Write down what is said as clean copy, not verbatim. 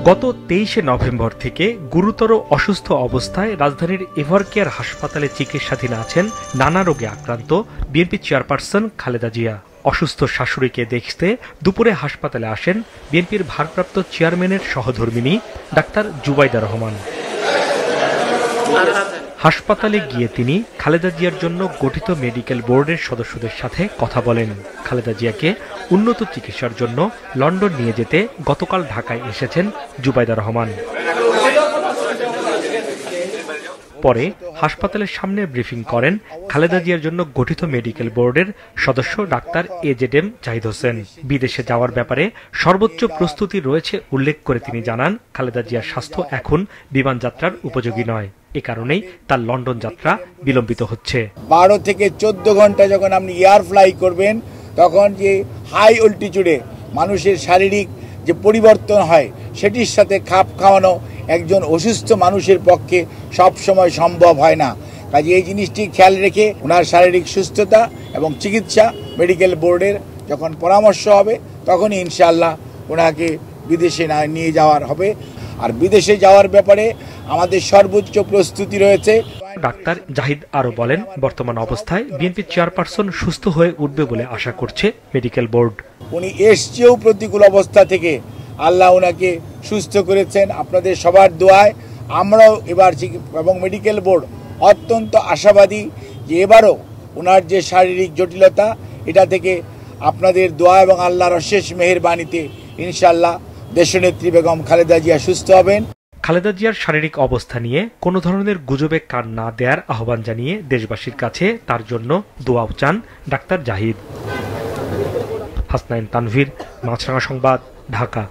গত ২৩ নভেম্বর থেকে গুরুতর অসুস্থ অবস্থায় রাজধানীর এভারকেয়ার হাসপাতালে চিকিৎসাধীন আছেন নানা রোগে আক্রান্ত বিএনপি চেয়ারপারসন খালেদা জিয়া। অসুস্থ শাশুড়িকে দেখতে দুপুরে হাসপাতালে আসেন বিএনপির ভারপ্রাপ্ত চেয়ারম্যানের সহধর্মিণী ডাক্তার জুবাইদা রহমান। হাসপাতালে গিয়ে তিনি খালেদা জিয়ার জন্য গঠিত মেডিকেল বোর্ডের সদস্যদের সাথে কথা বলেন। খালেদা জিয়াকে উন্নত চিকিৎসার জন্য লন্ডন নিয়ে যেতে গতকাল ঢাকায় এসেছেন জুবাইদা রহমান। পরে হাসপাতালের সামনে ব্রিফিং করেন খালেদা জিয়ার জন্য গঠিত মেডিকেল বোর্ডের সদস্য ডাক্তার এজেডএম জাহিদ হোসেন। বিদেশে যাওয়ার ব্যাপারে সর্বোচ্চ প্রস্তুতি রয়েছে উল্লেখ করে তিনি জানান, খালেদা জিয়ার স্বাস্থ্য এখন বিমান যাত্রার উপযোগী নয়, এ কারণেই তার লন্ডন যাত্রা বিলম্বিত হচ্ছে। 12 থেকে 14 ঘন্টা যখন আপনি এয়ার ফ্লাই করবেন, তখন যে হাই অল্টিটিউডে মানুষের শারীরিক যে পরিবর্তন হয় সেটির সাথে খাপ খাওয়ানো একজন অসুস্থ মানুষের পক্ষে সব সময় সম্ভব হয় না। কাজে এই জিনিসটি খেয়াল রেখে ওনার শারীরিক সুস্থতা এবং চিকিৎসা মেডিকেল বোর্ডের যখন পরামর্শ হবে তখনই ইনশাআল্লাহ ওনাকে বিদেশে নিয়ে যাওয়ার হবে। আর বিদেশে যাওয়ার ব্যাপারে আমাদের সর্বোচ্চ প্রস্তুতি রয়েছে। ডাক্তার জাহিদ আরো বলেন, বর্তমান অবস্থায় বিএনপি চেয়ারপারসন সুস্থ হয়ে উঠবে বলে আশা করছে মেডিকেল বোর্ড। উনি এসছেও প্রতিকূল অবস্থা থেকে, আল্লাহ ওনাকে সুস্থ করেছেন। আপনাদের সবার দোয়ায় আমরাও এবার এবং মেডিকেল বোর্ড অত্যন্ত আশাবাদী যে এবারও ওনার যে শারীরিক জটিলতা এটা থেকে আপনাদের দোয়া এবং আল্লাহর অশেষ মেহেরবানিতে ইনশাআল্লাহ দেশনেত্রী বেগম খালেদা জিয়া সুস্থ হবেন। খালেদা জিয়ার শারীরিক অবস্থা নিয়ে কোনো ধরনের গুজবে কান না দেওয়ার আহ্বান জানিয়ে দেশবাসীর কাছে তার জন্য দোয়াও চান ডাক্তার জাহিদ। হাসনাইন তানভীর, মাছরাঙা সংবাদ, ঢাকা।